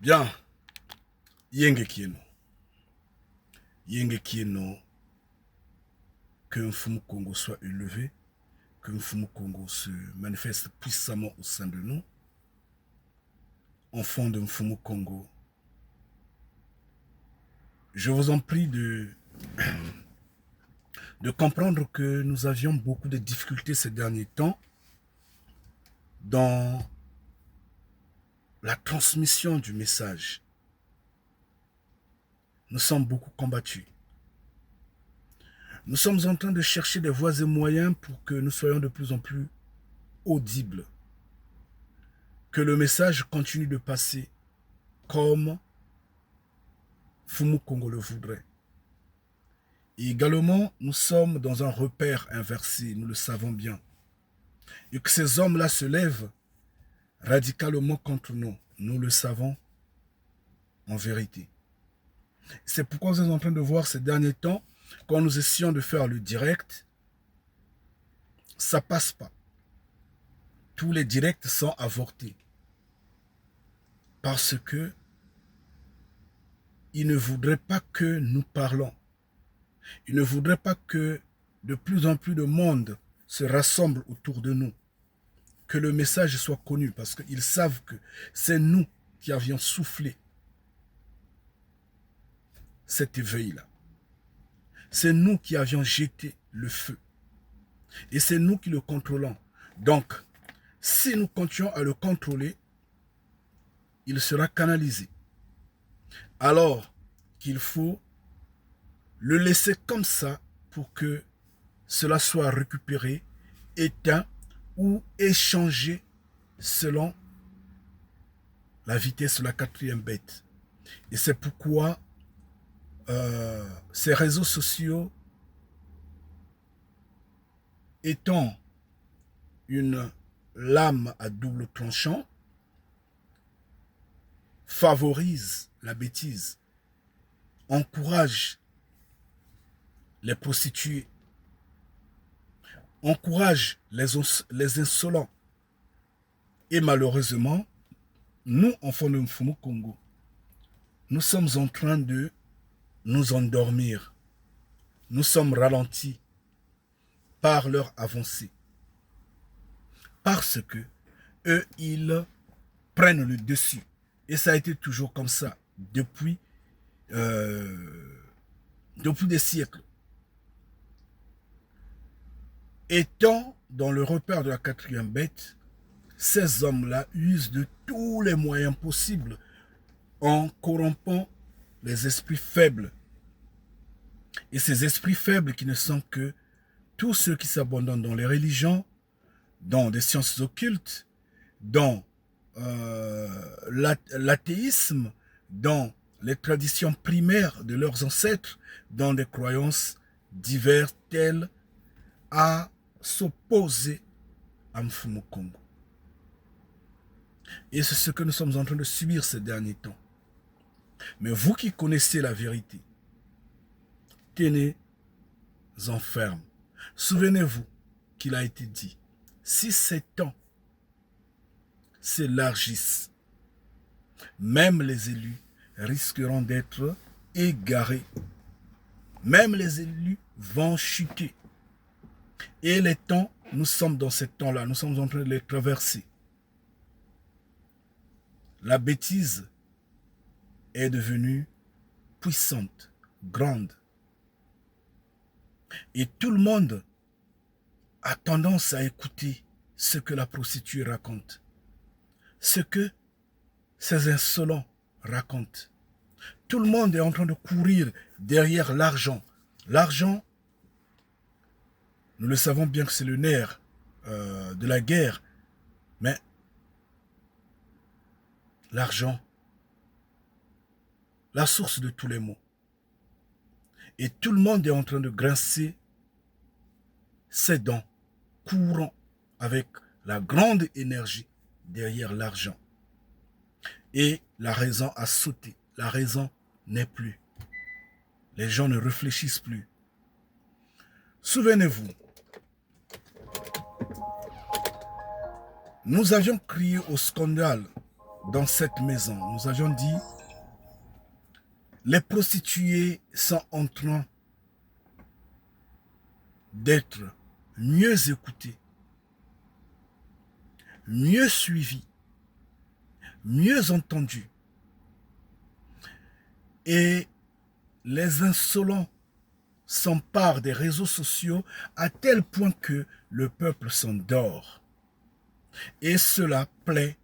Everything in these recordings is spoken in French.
Bien, Yenge Kieno. Yenge Kieno, que Mfumu Congo soit élevé, que Mfumu Congo se manifeste puissamment au sein de nous. Enfants de Mfumu Congo, je vous en prie de comprendre que nous avions beaucoup de difficultés ces derniers temps dans la transmission du message. Nous sommes beaucoup combattus. Nous sommes en train de chercher des voies et moyens pour que nous soyons de plus en plus audibles. Que le message continue de passer comme Mfumu Congo le voudrait. Et également, nous sommes dans un repère inversé, nous le savons bien. Et que ces hommes-là se lèvent radicalement contre nous. Nous le savons en vérité. C'est pourquoi vous êtes en train de voir ces derniers temps, quand nous essayons de faire le direct, ça passe pas. Tous les directs sont avortés. Parce que ils ne voudraient pas que nous parlons. Ils ne voudraient pas que de plus en plus de monde se rassemble autour de nous. Que le message soit connu, parce qu'ils savent que c'est nous qui avions soufflé cet éveil-là. C'est nous qui avions jeté le feu. Et c'est nous qui le contrôlons. Donc, si nous continuons à le contrôler, il sera canalisé. Alors qu'il faut le laisser comme ça pour que cela soit récupéré, éteint ou échangé selon la vitesse de la quatrième bête. Et c'est pourquoi ces réseaux sociaux étant une lame à double tranchant, favorisent la bêtise, encouragent les prostituées, encouragent les insolents. Et malheureusement, nous, enfants de Mfumu Congo, nous sommes en train de nous endormir. Nous sommes ralentis par leur avancée. Parce que eux, ils prennent le dessus. Et ça a été toujours comme ça depuis des siècles. Étant dans le repère de la quatrième bête, ces hommes-là usent de tous les moyens possibles en corrompant les esprits faibles. Et ces esprits faibles qui ne sont que tous ceux qui s'abandonnent dans les religions, dans des sciences occultes, dans l'athéisme, dans les traditions primaires de leurs ancêtres, dans des croyances diverses telles à s'opposer à Mfumu Congo. Et c'est ce que nous sommes en train de subir ces derniers temps. Mais vous qui connaissez la vérité, tenez-en ferme. Souvenez-vous qu'il a été dit, si ces temps s'élargissent, même les élus risqueront d'être égarés. Même les élus vont chuter. Et les temps, nous sommes dans ces temps-là, nous sommes en train de les traverser. La bêtise est devenue puissante, grande. Et tout le monde a tendance à écouter ce que la prostituée raconte, ce que ces insolents racontent. Tout le monde est en train de courir derrière l'argent. L'argent, nous le savons bien que c'est le nerf de la guerre, mais l'argent, la source de tous les maux. Et tout le monde est en train de grincer ses dents, courant avec la grande énergie derrière l'argent. Et la raison a sauté. La raison n'est plus. Les gens ne réfléchissent plus. Souvenez-vous, nous avions crié au scandale dans cette maison, nous avions dit, les prostituées sont en train d'être mieux écoutées, mieux suivies, mieux entendues. Et les insolents s'emparent des réseaux sociaux à tel point que le peuple s'endort. Et cela plaît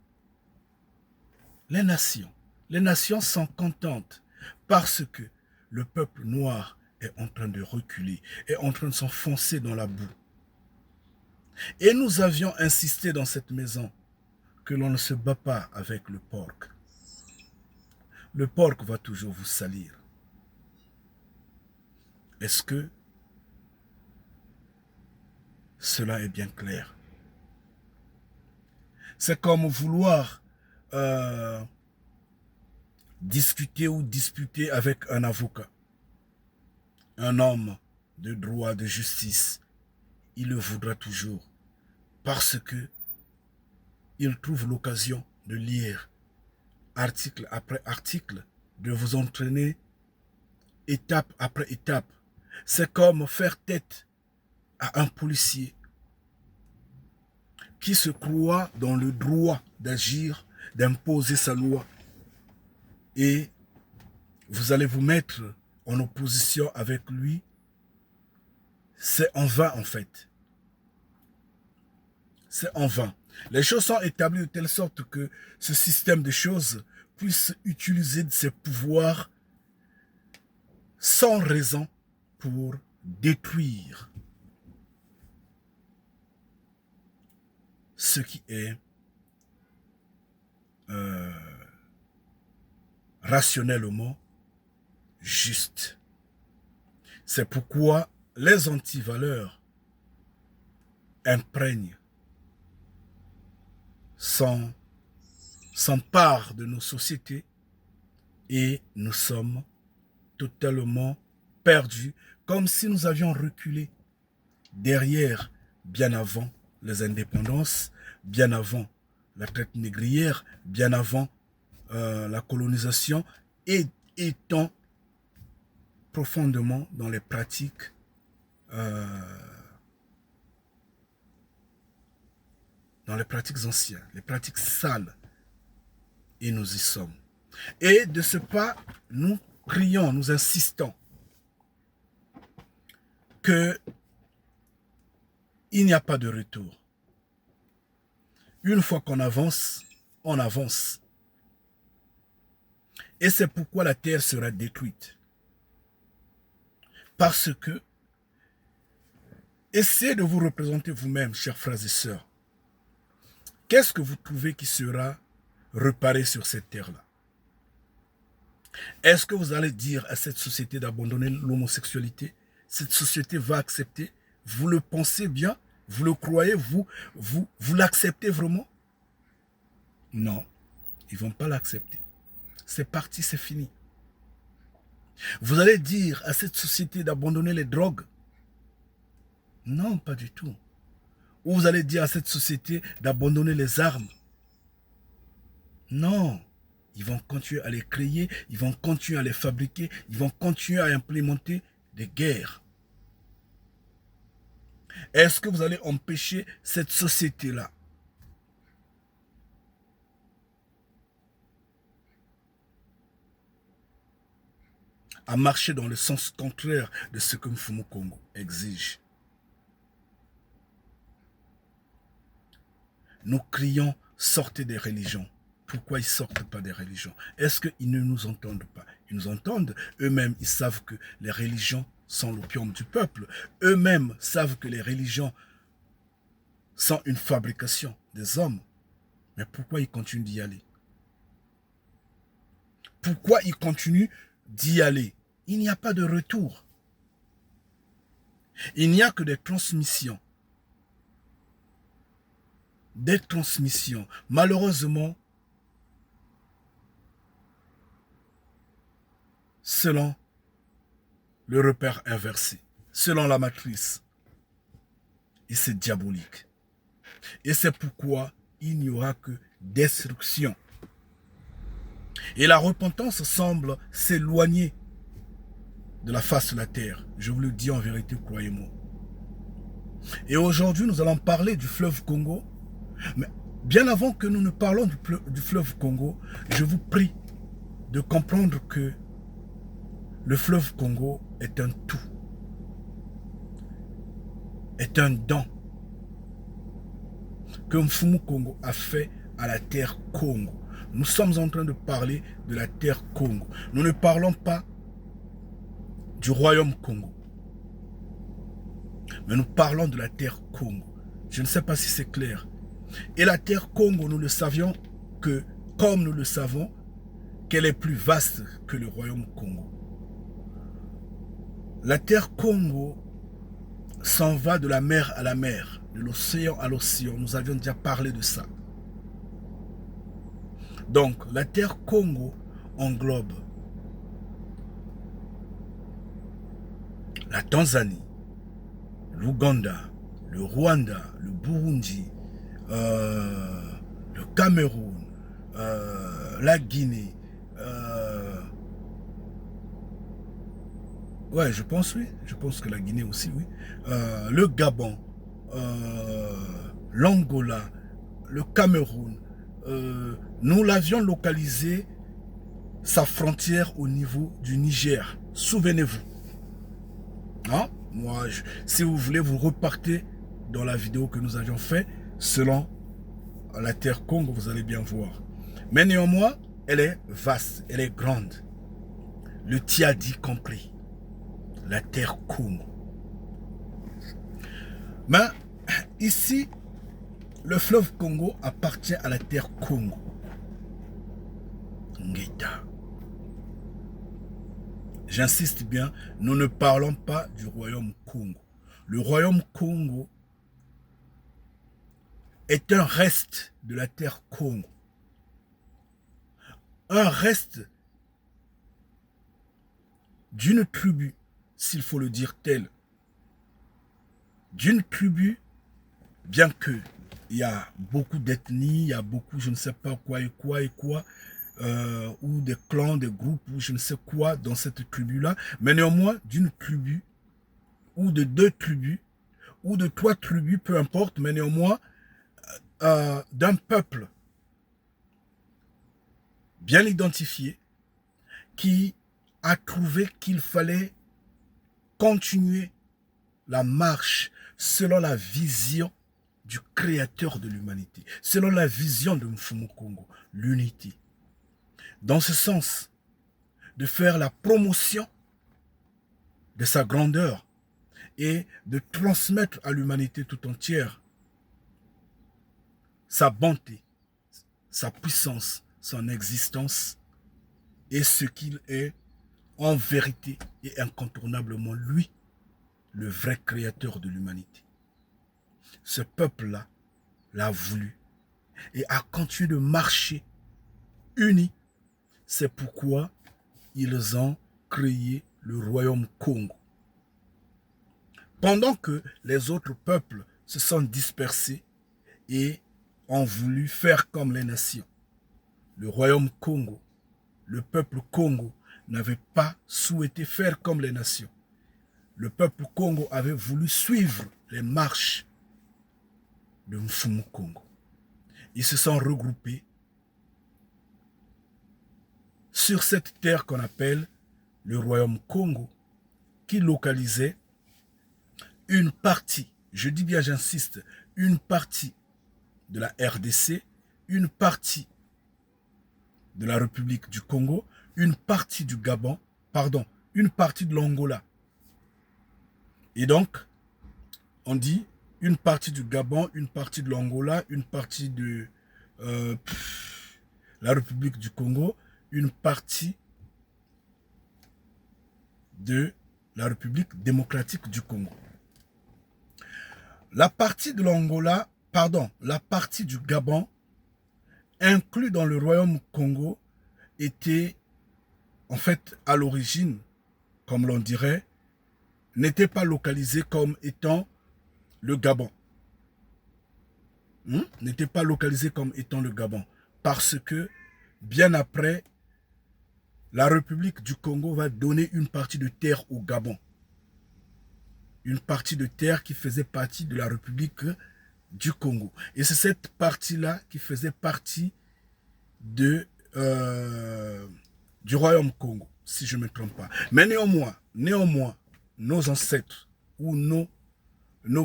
les nations. Les nations sont contentes parce que le peuple noir est en train de reculer, est en train de s'enfoncer dans la boue. Et nous avions insisté dans cette maison que l'on ne se bat pas avec le porc. Le porc va toujours vous salir. Est-ce que cela est bien clair? C'est comme vouloir discuter ou disputer avec un avocat. Un homme de droit, de justice, il le voudra toujours parce que il trouve l'occasion de lire article après article, de vous entraîner étape après étape. C'est comme faire tête à un policier qui se croit dans le droit d'agir, d'imposer sa loi. Et vous allez vous mettre en opposition avec lui. C'est en vain en fait. C'est en vain. Les choses sont établies de telle sorte que ce système de choses puisse utiliser ses pouvoirs sans raison pour détruire ce qui est rationnellement juste. C'est pourquoi les antivaleurs imprègnent, s'emparent de nos sociétés et nous sommes totalement perdus, comme si nous avions reculé derrière, bien avant les indépendances, bien avant la traite négrière, bien avant la colonisation, et étant profondément dans les pratiques anciennes, les pratiques sales, et nous y sommes. Et de ce pas, nous crions, nous insistons que il n'y a pas de retour. Une fois qu'on avance, on avance. Et c'est pourquoi la terre sera détruite. Parce que, essayez de vous représenter vous-même, chers frères et sœurs. Qu'est-ce que vous trouvez qui sera réparé sur cette terre-là? Est-ce que vous allez dire à cette société d'abandonner l'homosexualité? Cette société va accepter? Vous le pensez bien? Vous le croyez? Vous l'acceptez vraiment? Non, ils ne vont pas l'accepter. C'est parti, c'est fini. Vous allez dire à cette société d'abandonner les drogues? Non, pas du tout. Ou vous allez dire à cette société d'abandonner les armes? Non. Ils vont continuer à les créer, ils vont continuer à les fabriquer, ils vont continuer à implémenter des guerres. Est-ce que vous allez empêcher cette société-là à marcher dans le sens contraire de ce que Mfumu Kongo exige? Nous crions, sortez des religions. Pourquoi ils ne sortent pas des religions? Est-ce qu'ils ne nous entendent pas? Ils nous entendent. Eux-mêmes, ils savent que les religions sont l'opium du peuple. Eux-mêmes savent que les religions sont une fabrication des hommes. Mais pourquoi ils continuent d'y aller? Pourquoi ils continuent d'y aller? Il n'y a pas de retour. Il n'y a que des transmissions. Des transmissions. Malheureusement, selon le repère inversé, selon la matrice. Et c'est diabolique. Et c'est pourquoi il n'y aura que destruction. Et la repentance semble s'éloigner de la face de la terre. Je vous le dis en vérité, croyez-moi. Et aujourd'hui, nous allons parler du fleuve Congo. Mais bien avant que nous ne parlons du fleuve Congo, je vous prie de comprendre que le fleuve Congo est un tout. Est un don que Mfumu Congo a fait à la terre Congo. Nous sommes en train de parler de la terre Congo. Nous ne parlons pas du royaume Congo. Mais nous parlons de la terre Congo. Je ne sais pas si c'est clair. Et la terre Congo, nous le savions que, comme nous le savons, qu'elle est plus vaste que le royaume Congo. La terre Congo s'en va de la mer à la mer, de l'océan à l'océan. Nous avions déjà parlé de ça. Donc, la terre Congo englobe la Tanzanie, l'Ouganda, le Rwanda, le Burundi, le Cameroun, la Guinée. Ouais, je pense, oui. Je pense que la Guinée aussi, oui. Le Gabon, l'Angola, le Cameroun. Nous l'avions localisé, sa frontière au niveau du Niger. Souvenez-vous. Hein? Moi, si vous voulez, vous repartez dans la vidéo que nous avions fait selon la terre Congo, vous allez bien voir. Mais néanmoins, elle est vaste, elle est grande. Le Tiadi compris. La terre Congo. Mais ici, le fleuve Congo appartient à la terre Congo. Ngeta. J'insiste bien, nous ne parlons pas du royaume Congo. Le royaume Congo est un reste de la terre Congo. Un reste d'une tribu, s'il faut le dire tel. D'une tribu, bien que il y a beaucoup d'ethnies, il y a beaucoup, je ne sais pas quoi et quoi et quoi, ou des clans, des groupes, ou je ne sais quoi dans cette tribu-là, mais néanmoins d'une tribu, ou de deux tribus, ou de trois tribus, peu importe, mais néanmoins d'un peuple bien identifié qui a trouvé qu'il fallait continuer la marche selon la vision du créateur de l'humanité, selon la vision de Mfumu Congo, l'unité. Dans ce sens, de faire la promotion de sa grandeur et de transmettre à l'humanité tout entière sa bonté, sa puissance, son existence et ce qu'il est en vérité et incontournablement lui, le vrai créateur de l'humanité. Ce peuple-là l'a voulu et a continué de marcher unis. C'est pourquoi ils ont créé le royaume Congo. Pendant que les autres peuples se sont dispersés et ont voulu faire comme les nations. Le royaume Congo, le peuple Congo n'avait pas souhaité faire comme les nations. Le peuple Congo avait voulu suivre les marches de Mfumu Congo. Ils se sont regroupés sur cette terre qu'on appelle le royaume Congo, qui localisait une partie, je dis bien j'insiste, une partie de la RDC, une partie de la République du Congo, une partie du Gabon, pardon, une partie de l'Angola. Et donc, on dit une partie du Gabon, une partie de l'Angola, une partie de la République du Congo, une partie de la République démocratique du Congo. La partie de l'Angola, pardon, la partie du Gabon, inclus dans le royaume Congo, était en fait à l'origine, comme l'on dirait, n'était pas localisé comme étant le Gabon. N'était pas localisé comme étant le Gabon. Parce que, bien après, la République du Congo va donner une partie de terre au Gabon. Une partie de terre qui faisait partie de la République du Congo. Et c'est cette partie-là qui faisait partie de, du Royaume Congo, si je ne me trompe pas. Mais néanmoins, nos ancêtres ou nos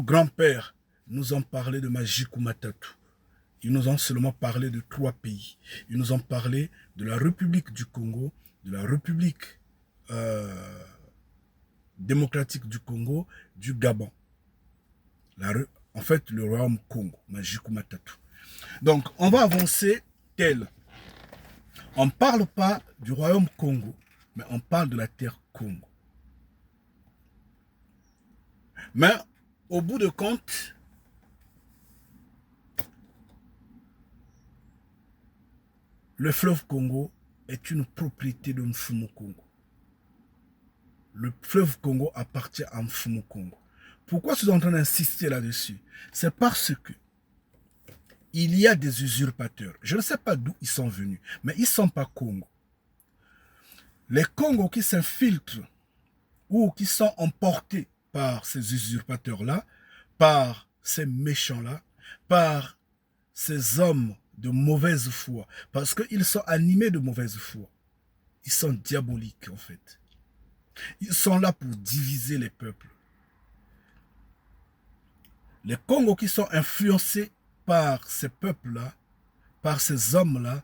grands-pères nous ont parlé de Majikou Matatu. Ils nous ont seulement parlé de 3 pays. Ils nous ont parlé de la République du Congo, de la République démocratique du Congo, du Gabon. En fait, le Royaume Congo, Majikou Matatu. Donc, on va avancer tel. On ne parle pas du Royaume Congo, mais on parle de la terre Congo. Mais, au bout de compte, le fleuve Congo est une propriété de Mfumu Congo. Le fleuve Congo appartient à Mfumu Congo. Pourquoi je suis en train d'insister là-dessus? C'est parce que il y a des usurpateurs. Je ne sais pas d'où ils sont venus, mais ils ne sont pas Congo. Les Congos qui s'infiltrent ou qui sont emportés par ces usurpateurs-là, par ces méchants-là, par ces hommes de mauvaise foi, parce qu'ils sont animés de mauvaise foi. Ils sont diaboliques, en fait. Ils sont là pour diviser les peuples. Les Congos qui sont influencés par ces peuples-là, par ces hommes-là,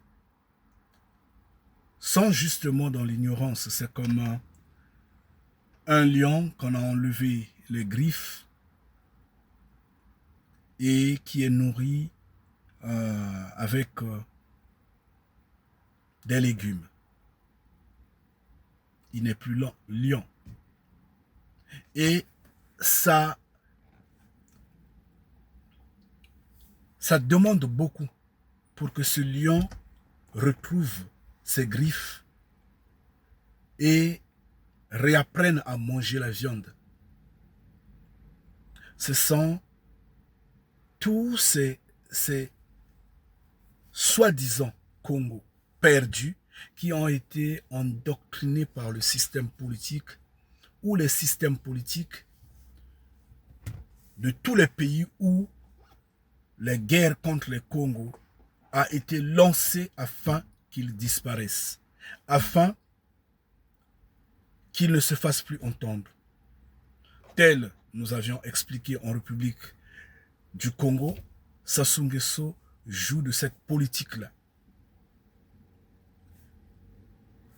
sont justement dans l'ignorance. C'est comme un lion qu'on a enlevé les griffes et qui est nourri avec des légumes. Il n'est plus lion. Et ça demande beaucoup pour que ce lion retrouve ses griffes et réapprenne à manger la viande. Ce sont tous ces soi-disant Congo perdus qui ont été endoctrinés par le système politique ou les systèmes politiques de tous les pays où les guerres contre les Congos a été lancée afin qu'ils disparaissent, afin qu'ils ne se fassent plus entendre. Tel nous avions expliqué en République du Congo, Sassou Nguesso joue de cette politique-là.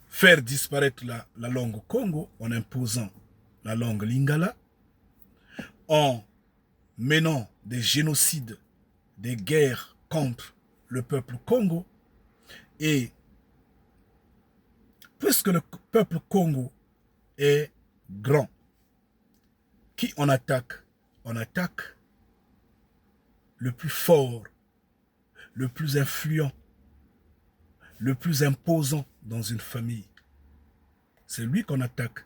Faire disparaître la langue Congo en imposant la langue Lingala, en menant des génocides, des guerres contre le peuple Congo, et puisque le peuple Congo est grand, qui on attaque? On attaque le plus fort, le plus influent, le plus imposant dans une famille. C'est lui qu'on attaque.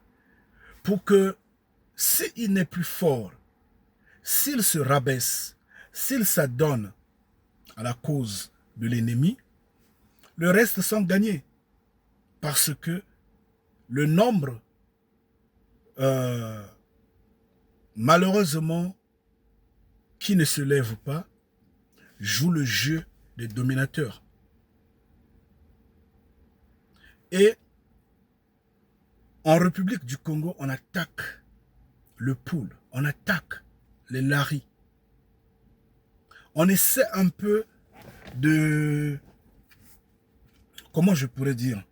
Pour que, s'il n'est plus fort, s'il se rabaisse, s'il s'adonne à la cause de l'ennemi, le reste sont gagnés. Parce que le nombre, malheureusement, qui ne se lève pas, joue le jeu des dominateurs. Et en République du Congo, on attaque le poule, on attaque les laris. On essaie un peu de, comment je pourrais dire,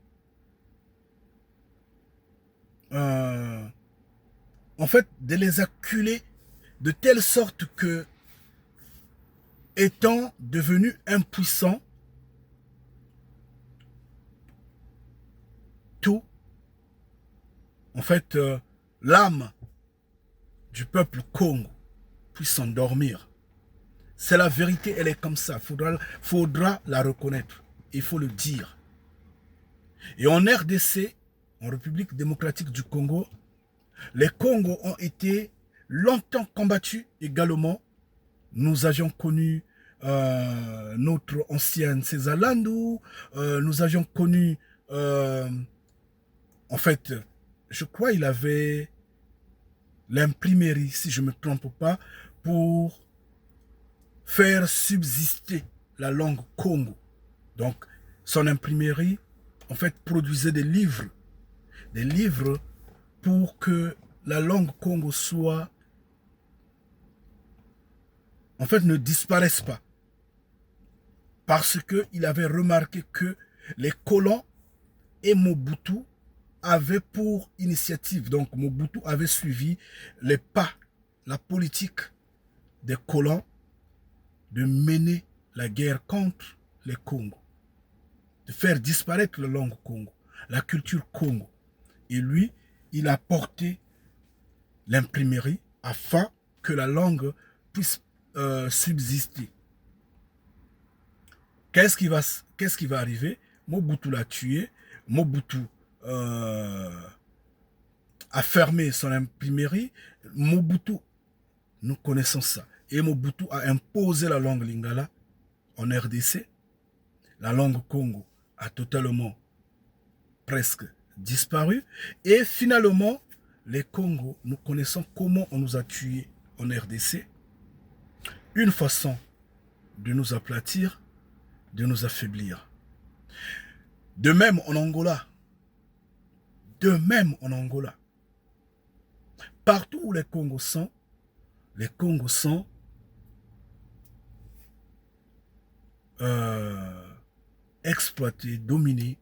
en fait, de les acculer de telle sorte que, étant devenus impuissants, tout, en fait, l'âme du peuple Congo puisse s'endormir. C'est la vérité, elle est comme ça. Faudra la reconnaître. Il faut le dire. Et en RDC, en République démocratique du Congo, les Congos ont été longtemps combattus également. Nous avions connu notre ancienne César Landou, nous avions connu En fait, je crois qu'il avait l'imprimerie, si je ne me trompe pas, pour faire subsister la langue Congo. Donc, son imprimerie, en fait, produisait des livres pour que la langue Congo soit, en fait, ne disparaisse pas. Parce qu'il avait remarqué que les colons et Mobutu avaient pour initiative, donc Mobutu avait suivi les pas, la politique des colons de mener la guerre contre les Congos, de faire disparaître la langue Congo, la culture Congo. Et lui, il a porté l'imprimerie afin que la langue puisse subsister. Qu'est-ce qui va arriver? Mobutu l'a tué. Mobutu a fermé son imprimerie. Mobutu, nous connaissons ça. Et Mobutu a imposé la langue lingala en RDC. La langue Congo a totalement presque disparu. Et finalement, les Congos, nous connaissons comment on nous a tués en RDC. Une façon de nous aplatir, de nous affaiblir. De même en Angola. De même en Angola. Partout où les Congos sont exploités, dominés.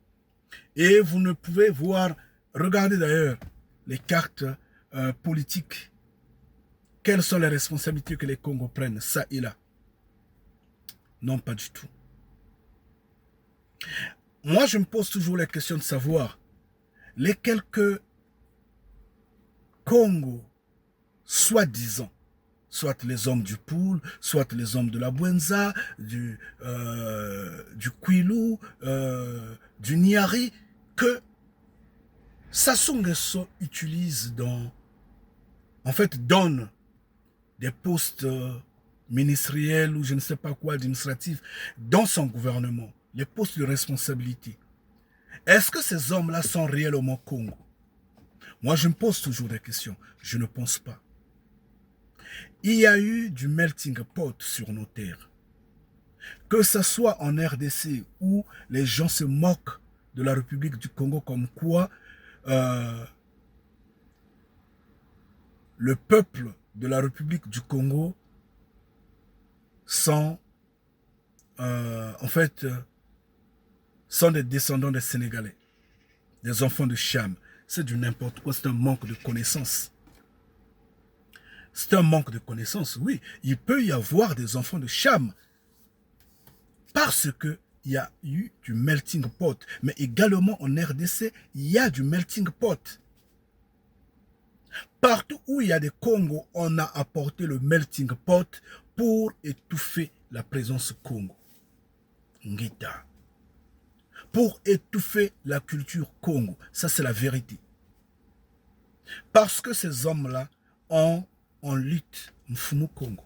Et vous ne pouvez voir, regardez d'ailleurs les cartes politiques. Quelles sont les responsabilités que les Congos prennent, ça et là? Non, pas du tout. Moi, je me pose toujours la question de savoir les quelques Congos, soi-disant, soit les hommes du Poul, soit les hommes de la Bwenza, du Kwilu, du Niari, que Sassou Nguesso utilise donne des postes ministériels ou je ne sais pas quoi administratifs dans son gouvernement, les postes de responsabilité. Est-ce que ces hommes-là sont réellement Congo? Moi, je me pose toujours des questions. Je ne pense pas. Il y a eu du melting pot sur nos terres. Que ce soit en RDC où les gens se moquent de la République du Congo comme quoi le peuple de la République du Congo sont sont des descendants des Sénégalais, des enfants de Cham. C'est du n'importe quoi, c'est un manque de connaissances. C'est un manque de connaissances, oui. Il peut y avoir des enfants de Cham parce qu'il y a eu du melting pot. Mais également en RDC, il y a du melting pot. Partout où il y a des Congos, on a apporté le melting pot pour étouffer la présence Congo. Ngita. Pour étouffer la culture Congo. Ça, c'est la vérité. Parce que ces hommes-là ont en lutte Mfumu Congo.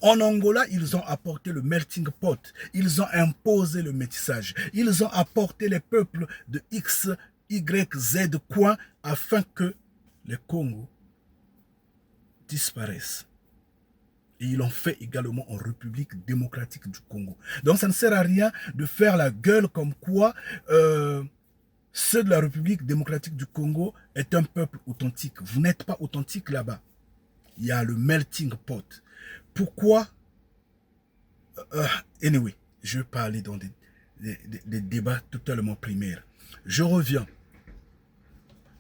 En Angola, ils ont apporté le melting pot. Ils ont imposé le métissage. Ils ont apporté les peuples de X, Y, Z coin afin que les Congos disparaissent. Et ils l'ont fait également en République démocratique du Congo. Donc ça ne sert à rien de faire la gueule comme quoi ceux de la République démocratique du Congo est un peuple authentique. Vous n'êtes pas authentique là-bas. Il y a le melting pot. Pourquoi anyway, je vais pas aller dans des débats totalement primaires. Je reviens.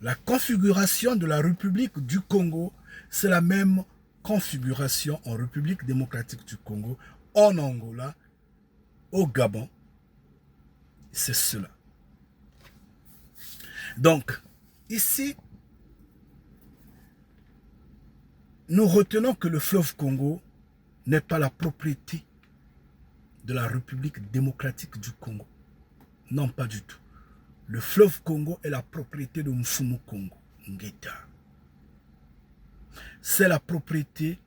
La configuration de la République du Congo, c'est la même configuration en République démocratique du Congo, en Angola, au Gabon. C'est cela. Donc, ici, nous retenons que le fleuve Congo n'est pas la propriété de la République démocratique du Congo. Non, pas du tout. Le fleuve Congo est la propriété de Mfumu Congo, Ngeta. C'est la propriété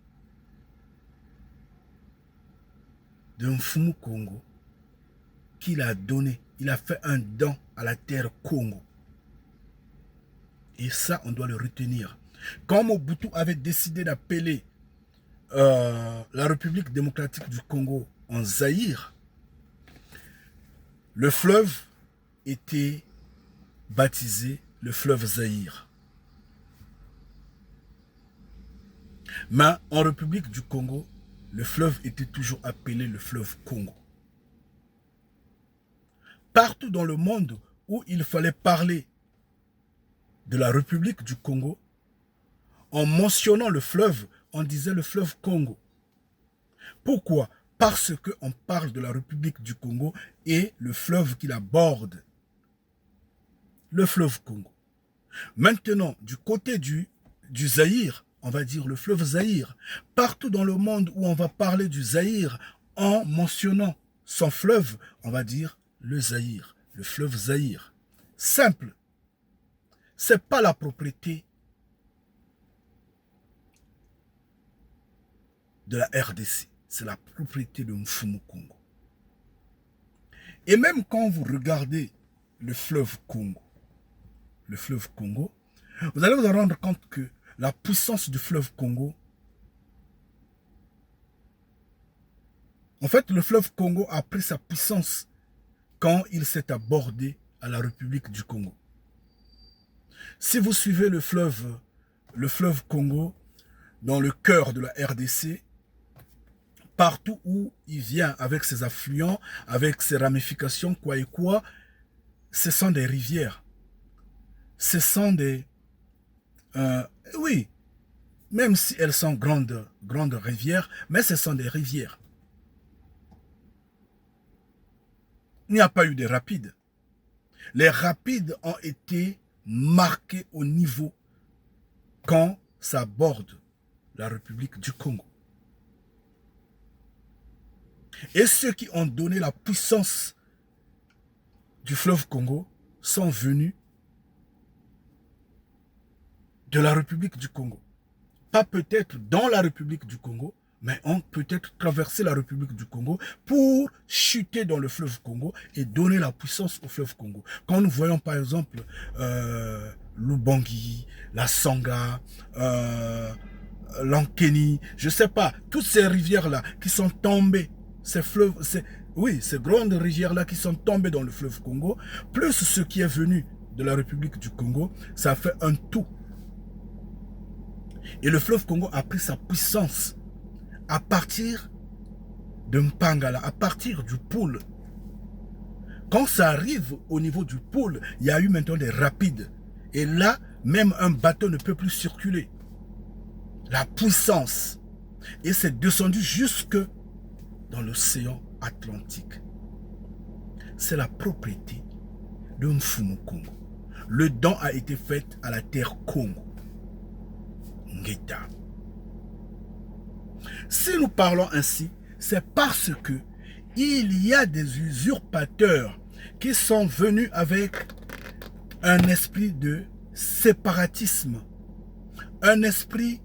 de Mfumu Congo qu'il a donné. Il a fait un don à la terre Congo. Et ça, on doit le retenir. Quand Mobutu avait décidé d'appeler la République démocratique du Congo en Zaïre, le fleuve était baptisé le fleuve Zaïre. Mais en République du Congo, le fleuve était toujours appelé le fleuve Congo. Partout dans le monde où il fallait parler de la République du Congo, en mentionnant le fleuve, on disait le fleuve Congo. Pourquoi? Parce qu'on parle de la République du Congo et le fleuve qui la borde, le fleuve Congo. Maintenant, du côté du Zaïre, on va dire le fleuve Zaïre. Partout dans le monde où on va parler du Zaïre, en mentionnant son fleuve, on va dire le Zaïre, le fleuve Zaïre. Simple. Ce n'est pas la propriété de la RDC, c'est la propriété de Mfumu Congo. Et même quand vous regardez le fleuve Congo, vous allez vous rendre compte que la puissance du fleuve Congo, en fait, le fleuve Congo a pris sa puissance quand il s'est abordé à la République du Congo. Si vous suivez le fleuve Congo, dans le cœur de la RDC, partout où il vient avec ses affluents, avec ses ramifications, quoi et quoi, ce sont des rivières. Ce sont des... oui, même si elles sont grandes rivières, mais ce sont des rivières. Il n'y a pas eu de rapides. Les rapides ont été marqués au niveau quand ça borde la République du Congo. Et ceux qui ont donné la puissance du fleuve Congo sont venus de la République du Congo. Pas peut-être dans la République du Congo, mais ont peut-être traversé la République du Congo pour chuter dans le fleuve Congo et donner la puissance au fleuve Congo. Quand nous voyons par exemple l'Ubangi, la Sanga, l'Ankeni, je ne sais pas, toutes ces rivières-là qui sont tombées, ces fleuves, ces grandes rivières-là qui sont tombées dans le fleuve Congo, plus ce qui est venu de la République du Congo, ça fait un tout. Et le fleuve Congo a pris sa puissance à partir de Mpangala, à partir du pôle. Quand ça arrive au niveau du pôle, il y a eu maintenant des rapides. Et là, même un bateau ne peut plus circuler. La puissance. Et c'est descendu jusque dans l'océan Atlantique. C'est la propriété de Mfumu Congo. Le don a été fait à la terre Congo. Ngeta. Si nous parlons ainsi, c'est parce que il y a des usurpateurs qui sont venus avec un esprit de séparatisme, un esprit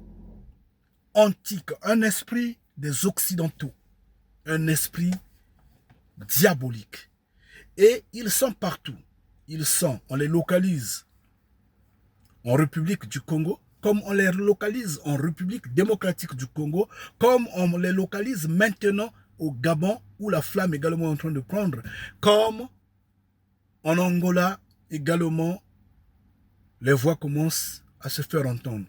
antique, un esprit des Occidentaux, un esprit diabolique. Et ils sont partout. On les localise en République du Congo, comme on les localise en République démocratique du Congo, comme on les localise maintenant au Gabon, où la flamme également est en train de prendre, comme en Angola également, les voix commencent à se faire entendre.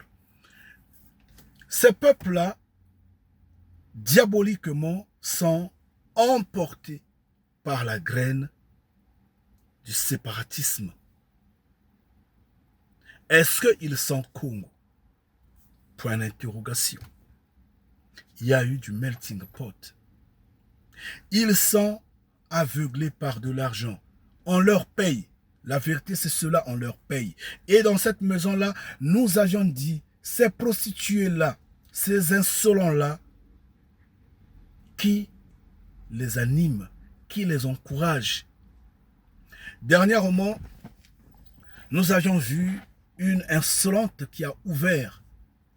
Ces peuples-là, diaboliquement, sont emportés par la graine du séparatisme. Est-ce qu'ils sont Congo? Point d'interrogation. Il y a eu du melting pot. Ils sont aveuglés par de l'argent. On leur paye. La vérité, c'est cela, on leur paye. Et dans cette maison-là, nous avions dit, ces prostituées-là, ces insolents-là, qui les animent, qui les encouragent. Dernièrement, nous avions vu une insolente qui a ouvert,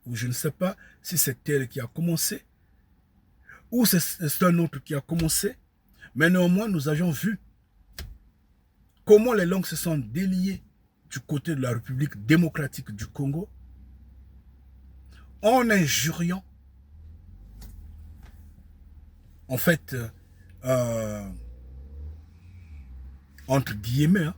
ou je ne sais pas si c'est elle qui a commencé, ou c'est un autre qui a commencé, mais néanmoins nous avions vu comment les langues se sont déliées du côté de la République démocratique du Congo en injuriant, en fait, entre guillemets, hein,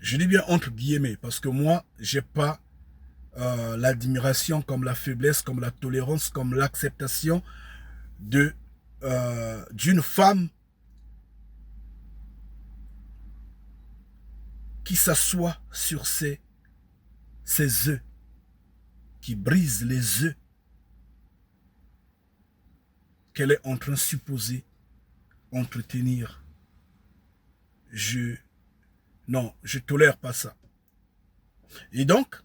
je dis bien entre guillemets, parce que moi, j'ai pas l'admiration comme la faiblesse, comme la tolérance, comme l'acceptation d'une femme qui s'assoit sur ses œufs, qui brise les œufs qu'elle est en train de supposer entretenir. Non, je tolère pas ça. Et donc,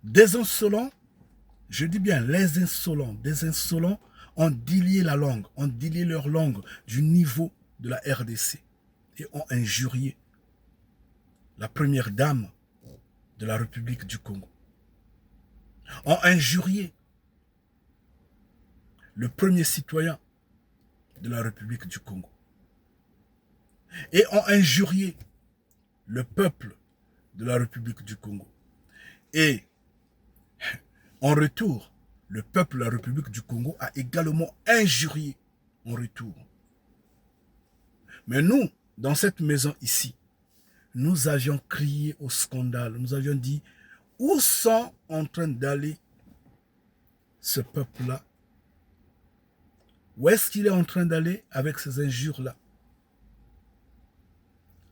des insolents, je dis bien les insolents, des insolents ont délié la langue, ont délié leur langue du niveau de la RDC et ont injurié la première dame de la République du Congo. Ont injurié le premier citoyen de la République du Congo. Et ont injurié le peuple de la République du Congo. Et en retour, le peuple de la République du Congo a également injurié en retour. Mais nous, dans cette maison ici, nous avions crié au scandale. Nous avions dit, où sont en train d'aller ce peuple-là? Où est-ce qu'il est en train d'aller avec ces injures-là?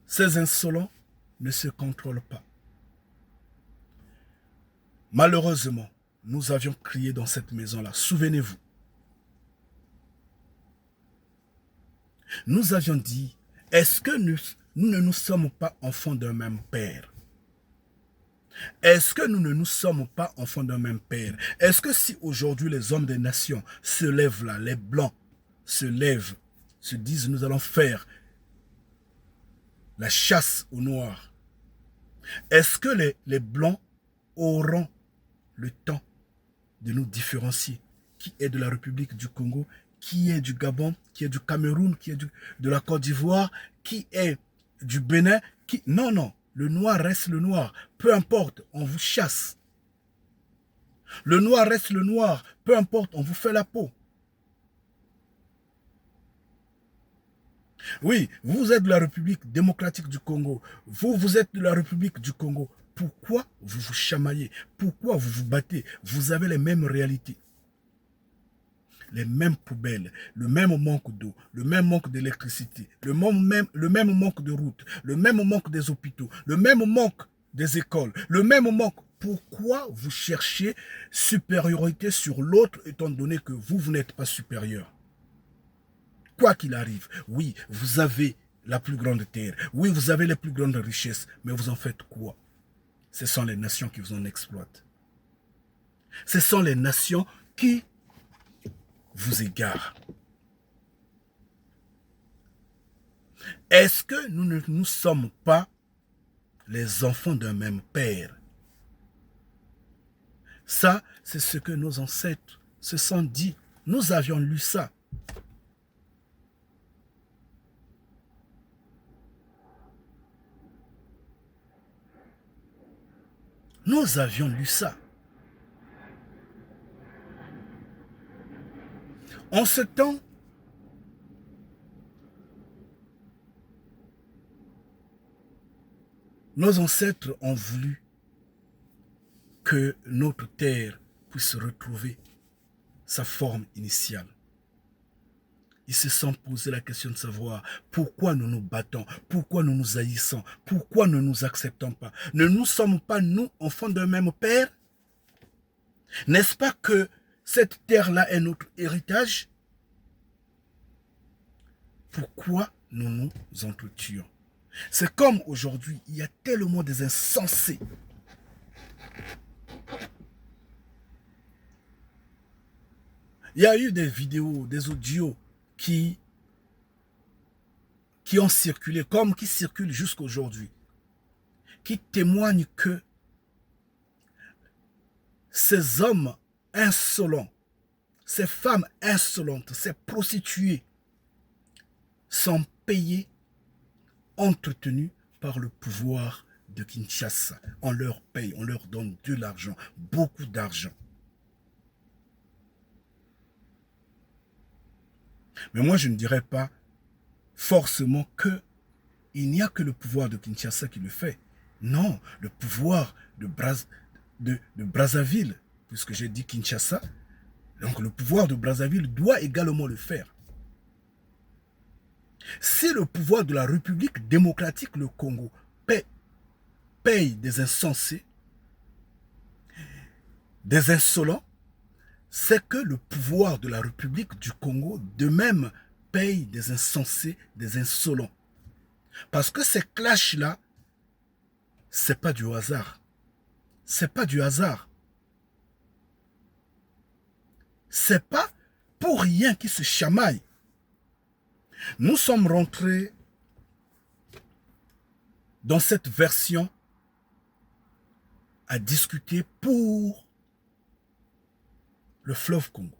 Ces insolents ne se contrôlent pas. Malheureusement, nous avions crié dans cette maison-là. Souvenez-vous. Nous avions dit, est-ce que nous ne nous sommes pas enfants d'un même père? Est-ce que nous ne nous sommes pas enfants d'un même père? Est-ce que si aujourd'hui les hommes des nations se lèvent là, les blancs se lèvent, se disent nous allons faire la chasse aux noirs, est-ce que les blancs auront le temps de nous différencier? Qui est de la République du Congo, qui est du Gabon, qui est du Cameroun, qui est de la Côte d'Ivoire, qui est du Bénin, Non, non, le noir reste le noir. Peu importe, on vous chasse. Le noir reste le noir. Peu importe, on vous fait la peau. Oui, vous êtes de la République démocratique du Congo. Vous êtes de la République du Congo. Pourquoi vous vous chamaillez? Pourquoi vous vous battez? Vous avez les mêmes réalités. Les mêmes poubelles, le même manque d'eau, le même manque d'électricité, le même manque de routes, le même manque des hôpitaux, le même manque des écoles, le même manque. Pourquoi vous cherchez supériorité sur l'autre étant donné que vous n'êtes pas supérieur? Quoi qu'il arrive, oui, vous avez la plus grande terre, oui, vous avez les plus grandes richesses, mais vous en faites quoi? Ce sont les nations qui vous en exploitent. Ce sont les nations qui vous égarent. Est-ce que nous ne nous sommes pas les enfants d'un même père? Ça, c'est ce que nos ancêtres se sont dit. Nous avions lu ça. Nous avions lu ça. En ce temps, nos ancêtres ont voulu que notre terre puisse retrouver sa forme initiale. Ils se sont posé la question de savoir pourquoi nous nous battons, pourquoi nous nous haïssons, pourquoi nous ne nous acceptons pas. Ne nous sommes pas, nous, enfants d'un même père? N'est-ce pas que cette terre-là est notre héritage? Pourquoi nous nous entretuons? C'est comme aujourd'hui, il y a tellement des insensés. Il y a eu des vidéos, des audios qui ont circulé, comme qui circulent jusqu'à aujourd'hui, qui témoignent que ces hommes insolents ces femmes insolentes, ces prostituées, sont payées, entretenues par le pouvoir de Kinshasa. On leur paye, on leur donne de l'argent, beaucoup d'argent. Mais moi, je ne dirais pas forcément qu'il n'y a que le pouvoir de Kinshasa qui le fait. Non, le pouvoir de Brazzaville, puisque j'ai dit Kinshasa, donc le pouvoir de Brazzaville doit également le faire. Si le pouvoir de la République démocratique, le Congo, paye des insensés, des insolents, c'est que le pouvoir de la République du Congo, de même, paye des insensés, des insolents. Parce que ces clashs-là, c'est pas du hasard. C'est pas du hasard. C'est pas pour rien qu'ils se chamaillent. Nous sommes rentrés dans cette version à discuter pour le fleuve Congo.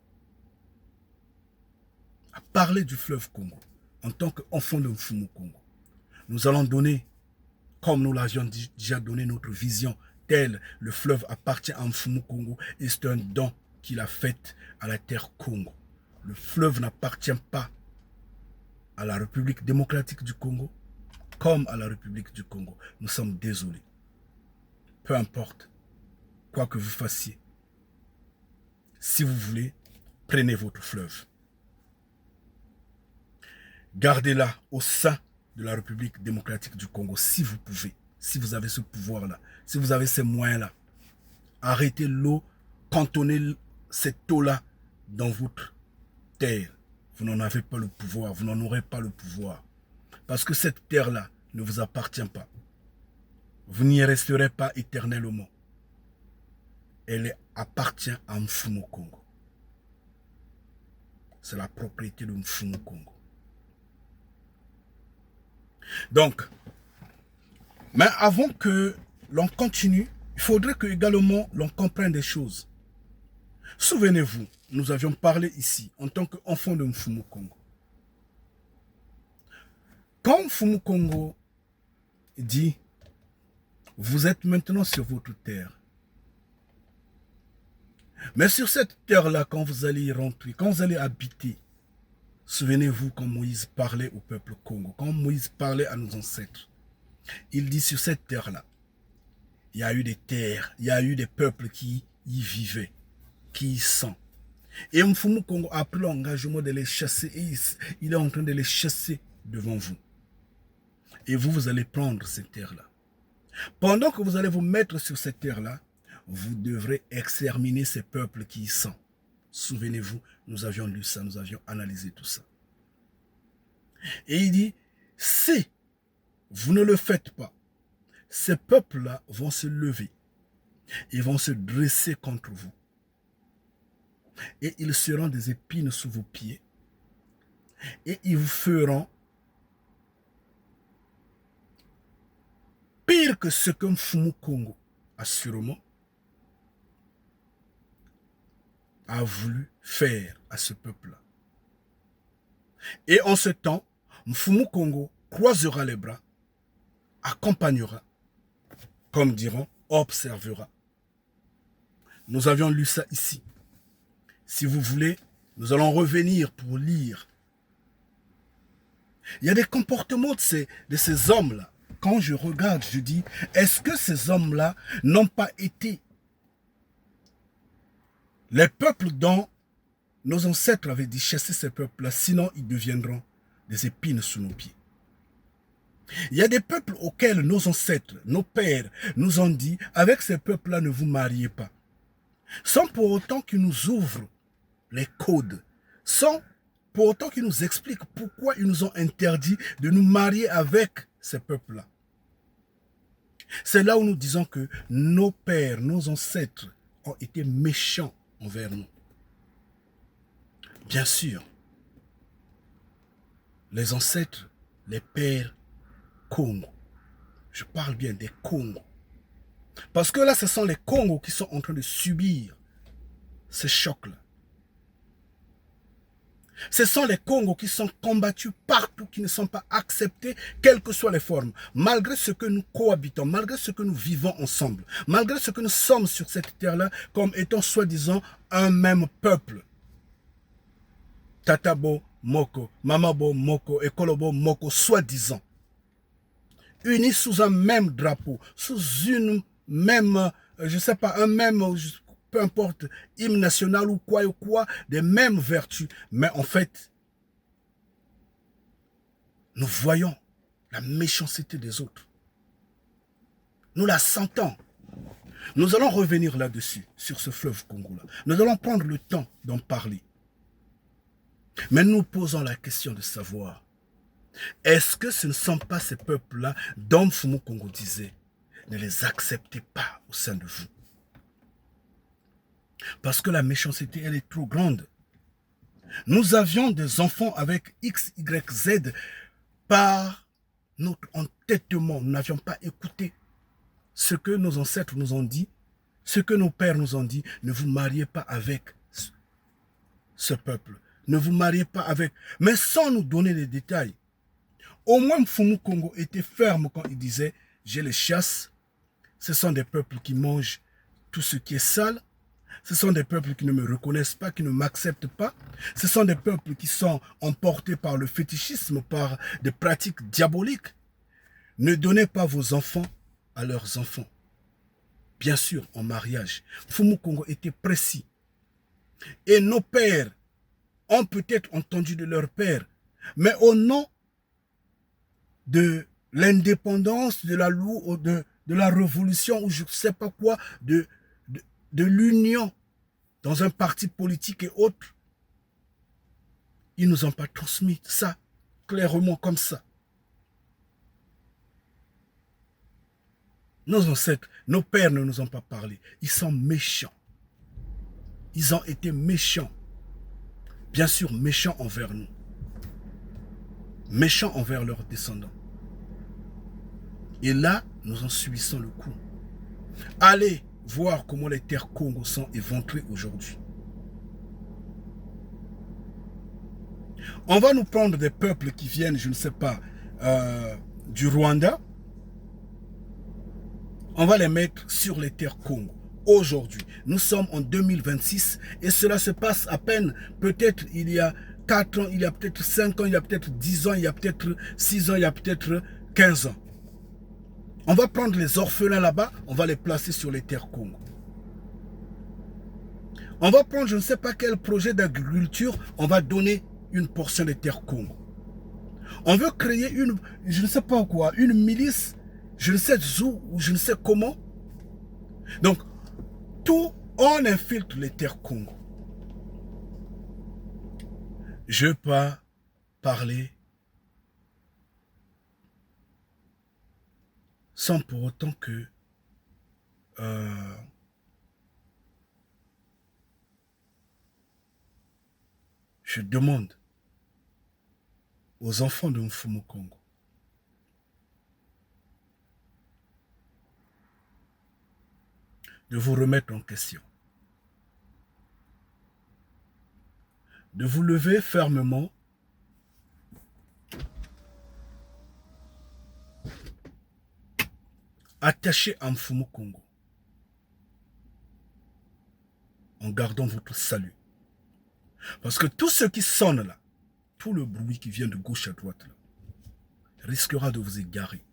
À parler du fleuve Congo en tant qu'enfant de Mfumu Congo. Nous allons donner, comme nous l'avions déjà donné, notre vision telle le fleuve appartient à Mfumu Congo et c'est un don qu'il a fait à la terre Congo. Le fleuve n'appartient pas à la République démocratique du Congo comme à la République du Congo. Nous sommes désolés. Peu importe quoi que vous fassiez. Si vous voulez, prenez votre fleuve. Gardez-la au sein de la République démocratique du Congo si vous pouvez, si vous avez ce pouvoir-là, si vous avez ces moyens-là. Arrêtez l'eau, cantonnez cette eau-là dans votre terre. Vous n'en avez pas le pouvoir, vous n'en aurez pas le pouvoir. Parce que cette terre-là ne vous appartient pas. Vous n'y resterez pas éternellement. Elle appartient à Mfumu Congo. C'est la propriété de Mfumu Congo. Donc, mais avant que l'on continue, il faudrait que également l'on comprenne des choses. Souvenez-vous, nous avions parlé ici en tant qu'enfant de Mfumu Congo. Quand Mfumu Congo dit, vous êtes maintenant sur votre terre. Mais sur cette terre-là, quand vous allez y rentrer, quand vous allez habiter, souvenez-vous quand Moïse parlait au peuple Congo, quand Moïse parlait à nos ancêtres, il dit sur cette terre-là, il y a eu des terres, il y a eu des peuples qui y vivaient, qui y sont. Et Mfumu Congo a pris l'engagement de les chasser et il est en train de les chasser devant vous. Et vous, vous allez prendre cette terre-là. Pendant que vous allez vous mettre sur cette terre-là, vous devrez exterminer ces peuples qui y sont. Souvenez-vous, nous avions lu ça, nous avions analysé tout ça. Et il dit, si vous ne le faites pas, ces peuples-là vont se lever. Ils vont se dresser contre vous. Et ils seront des épines sous vos pieds. Et ils vous feront pire que ce que Mfumu Congo, assurément, a voulu faire à ce peuple-là. Et en ce temps, Mfumu Congo croisera les bras, accompagnera, comme diront, observera. Nous avions lu ça ici. Si vous voulez, nous allons revenir pour lire. Il y a des comportements de ces hommes-là. Quand je regarde, je dis, est-ce que ces hommes-là n'ont pas été les peuples dont nos ancêtres avaient dit chasser ces peuples-là, sinon ils deviendront des épines sous nos pieds. Il y a des peuples auxquels nos ancêtres, nos pères nous ont dit, avec ces peuples-là, ne vous mariez pas. Sans pour autant qu'ils nous ouvrent les codes, sans pour autant qu'ils nous expliquent pourquoi ils nous ont interdit de nous marier avec ces peuples-là. C'est là où nous disons que nos pères, nos ancêtres ont été méchants envers nous. Bien sûr, les ancêtres, les pères Congo, je parle bien des Congos. Parce que là, ce sont les Congos qui sont en train de subir ces chocs-là. Ce sont les Congos qui sont combattus partout, qui ne sont pas acceptés, quelles que soient les formes. Malgré ce que nous cohabitons, malgré ce que nous vivons ensemble, malgré ce que nous sommes sur cette terre-là, comme étant soi-disant un même peuple. Tatabo Moko, Mamabo Moko, Ekolobo Moko, soi-disant. Unis sous un même drapeau, sous une même, je ne sais pas, un même, peu importe, hymne national ou quoi, des mêmes vertus. Mais en fait, nous voyons la méchanceté des autres. Nous la sentons. Nous allons revenir là-dessus, sur ce fleuve Congo-là. Nous allons prendre le temps d'en parler. Mais nous posons la question de savoir, est-ce que ce ne sont pas ces peuples-là dont Mfumu Congo disait, ne les acceptez pas au sein de vous? Parce que la méchanceté, elle est trop grande. Nous avions des enfants avec X, Y, Z par notre entêtement. Nous n'avions pas écouté ce que nos ancêtres nous ont dit, ce que nos pères nous ont dit. Ne vous mariez pas avec ce peuple. Ne vous mariez pas avec... Mais sans nous donner les détails. Au moins, Mfumu Congo était ferme quand il disait, je les chasse. Ce sont des peuples qui mangent tout ce qui est sale. Ce sont des peuples qui ne me reconnaissent pas, qui ne m'acceptent pas. Ce sont des peuples qui sont emportés par le fétichisme, par des pratiques diaboliques. Ne donnez pas vos enfants à leurs enfants. Bien sûr, en mariage. Mfumu Congo était précis. Et nos pères ont peut-être entendu de leur père, mais au nom de l'indépendance, de la loi, de la révolution, ou je ne sais pas quoi, de l'union dans un parti politique et autres, ils ne nous ont pas transmis ça, clairement comme ça. Nos ancêtres, nos pères ne nous ont pas parlé. Ils sont méchants. Ils ont été méchants. Bien sûr, méchants envers nous. Méchants envers leurs descendants. Et là, nous en subissons le coup. Allez voir comment les terres Congo sont éventrées aujourd'hui. On va nous prendre des peuples qui viennent, je ne sais pas, du Rwanda. On va les mettre sur les terres Congo. Aujourd'hui, nous sommes en 2026 et cela se passe à peine, peut-être il y a 4 ans, il y a peut-être 5 ans, il y a peut-être 10 ans, il y a peut-être 6 ans, il y a peut-être 15 ans. On va prendre les orphelins là-bas, on va les placer sur les terres Congo. On va prendre je ne sais pas quel projet d'agriculture, on va donner une portion des terres Congo. On veut créer une, je ne sais pas quoi, une milice, je ne sais où ou je ne sais comment. Donc, tout, on infiltre les terres Congo. Je ne veux pas parler sans pour autant que je demande aux enfants de Mfumu Congo de vous remettre en question, de vous lever fermement, attaché à Mfumu Congo, en gardant votre salut. Parce que tout ce qui sonne là, tout le bruit qui vient de gauche à droite là, risquera de vous égarer.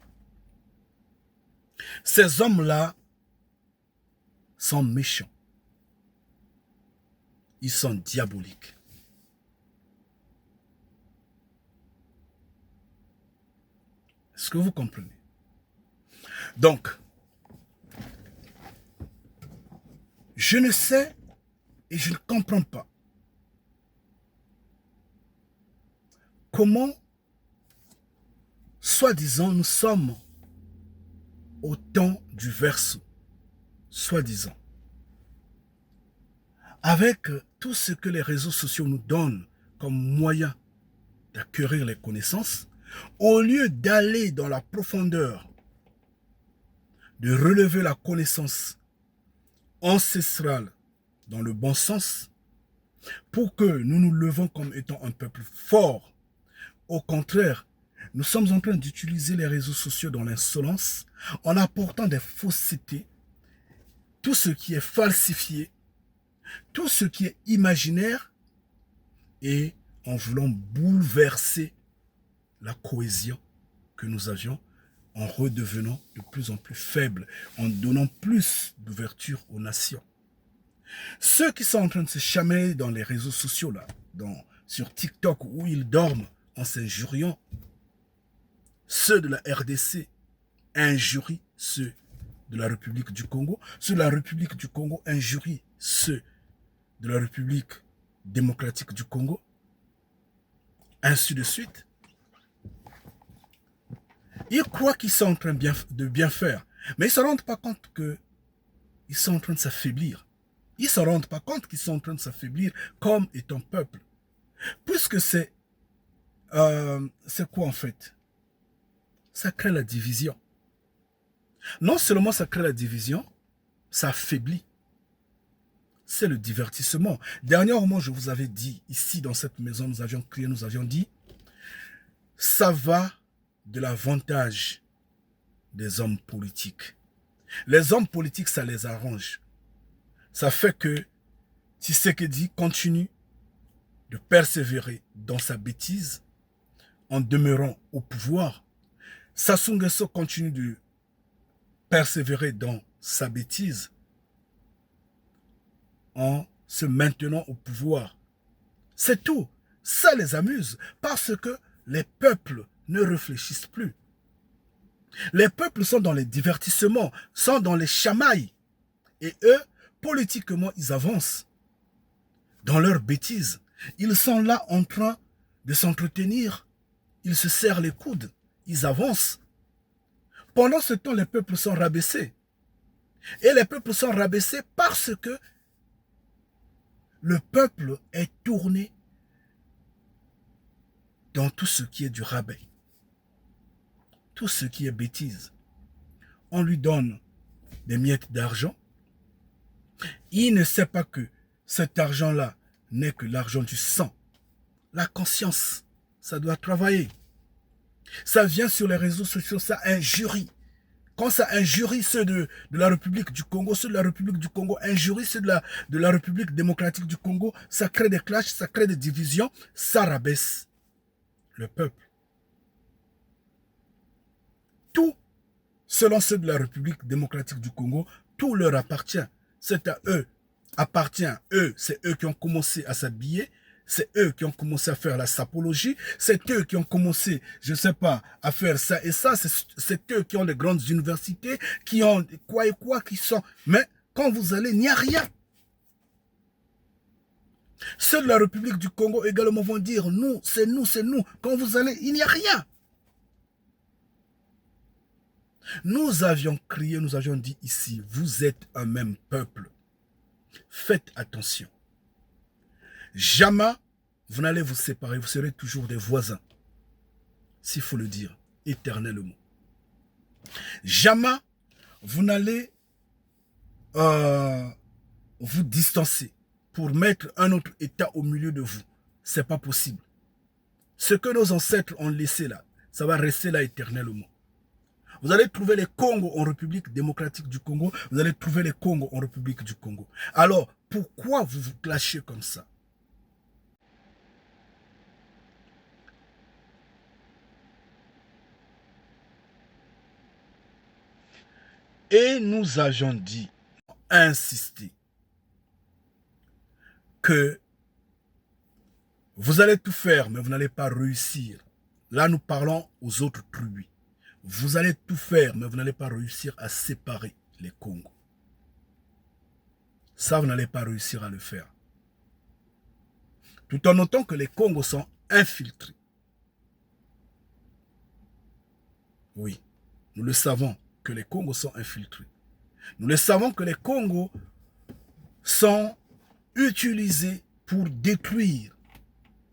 Ces hommes-là sont méchants. Ils sont diaboliques. Est-ce que vous comprenez? Donc, je ne sais et je ne comprends pas comment, soi-disant, nous sommes au temps du Verseau, soi-disant. Avec tout ce que les réseaux sociaux nous donnent comme moyen d'acquérir les connaissances, au lieu d'aller dans la profondeur, de relever la connaissance ancestrale dans le bon sens, pour que nous nous levons comme étant un peuple fort. Au contraire, nous sommes en train d'utiliser les réseaux sociaux dans l'insolence, en apportant des faussetés, tout ce qui est falsifié, tout ce qui est imaginaire, et en voulant bouleverser la cohésion que nous avions, en redevenant de plus en plus faibles, en donnant plus d'ouverture aux nations. Ceux qui sont en train de se chamailler dans les réseaux sociaux, là, sur TikTok, où ils dorment en s'injuriant, ceux de la RDC injurient ceux de la République du Congo, ceux de la République du Congo injurient ceux de la République démocratique du Congo, ainsi de suite. Ils croient qu'ils sont en train de bien faire, mais ils ne se rendent pas compte qu'ils sont en train de s'affaiblir. Ils ne se rendent pas compte qu'ils sont en train de s'affaiblir comme étant peuple. Puisque c'est quoi en fait? Ça crée la division. Non seulement ça crée la division, ça affaiblit. C'est le divertissement. Dernièrement, je vous avais dit, ici dans cette maison, nous avions crié, nous avions dit, ça va de l'avantage des hommes politiques. Les hommes politiques, ça les arrange. Ça fait que Tshisekedi continue de persévérer dans sa bêtise en demeurant au pouvoir. Sassou Nguesso continue de persévérer dans sa bêtise en se maintenant au pouvoir. C'est tout. Ça les amuse parce que les peuples ne réfléchissent plus. Les peuples sont dans les divertissements, sont dans les chamailles. Et eux, politiquement, ils avancent dans leurs bêtises. Ils sont là en train de s'entretenir. Ils se serrent les coudes. Ils avancent. Pendant ce temps, les peuples sont rabaissés. Et les peuples sont rabaissés parce que le peuple est tourné dans tout ce qui est du rabais. Tout ce qui est bêtise. On lui donne des miettes d'argent. Il ne sait pas que cet argent-là n'est que l'argent du sang. La conscience, ça doit travailler. Ça vient sur les réseaux sociaux, ça injurie. Quand ça injurie ceux de la République du Congo, ceux de la République du Congo injurient ceux de la République démocratique du Congo, ça crée des clashs, ça crée des divisions, ça rabaisse le peuple. Tout, selon ceux de la République démocratique du Congo, tout leur appartient. C'est à eux, appartient à eux, c'est eux qui ont commencé à s'habiller, c'est eux qui ont commencé à faire la sapologie, c'est eux qui ont commencé, je ne sais pas, à faire ça et ça, c'est eux qui ont les grandes universités, qui ont quoi et quoi, qui sont... Mais quand vous allez, il n'y a rien. Ceux de la République du Congo également vont dire, nous, c'est nous, c'est nous. Quand vous allez, il n'y a rien. Nous avions crié, nous avions dit ici, vous êtes un même peuple. Faites attention. Jamais vous n'allez vous séparer, vous serez toujours des voisins. S'il faut le dire, éternellement. Jamais vous n'allez vous distancer pour mettre un autre État au milieu de vous. Ce n'est pas possible. Ce que nos ancêtres ont laissé là, ça va rester là éternellement. Vous allez trouver les Congos en République démocratique du Congo, vous allez trouver les Congos en République du Congo. Alors, pourquoi vous vous clashez comme ça? Et nous avions dit, insisté, que vous allez tout faire, mais vous n'allez pas réussir. Là, nous parlons aux autres tribus. Vous allez tout faire, mais vous n'allez pas réussir à séparer les Congos. Ça, vous n'allez pas réussir à le faire. Tout en notant que les Congos sont infiltrés. Oui, nous le savons que les Congos sont infiltrés. Nous le savons que les Congos sont utilisés pour détruire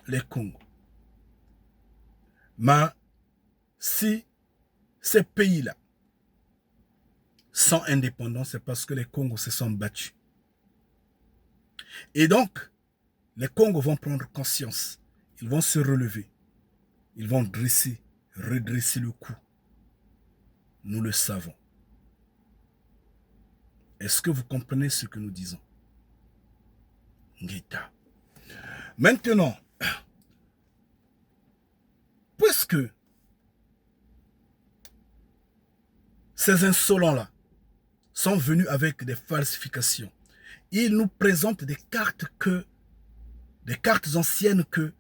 les Congos. Mais si ces pays-là sont indépendants, c'est parce que les Congos se sont battus. Et donc, les Congos vont prendre conscience. Ils vont se relever. Ils vont redresser le cou. Nous le savons. Est-ce que vous comprenez ce que nous disons? Ngeta. Maintenant, puisque ces insolents-là sont venus avec des falsifications, ils nous présentent des cartes anciennes que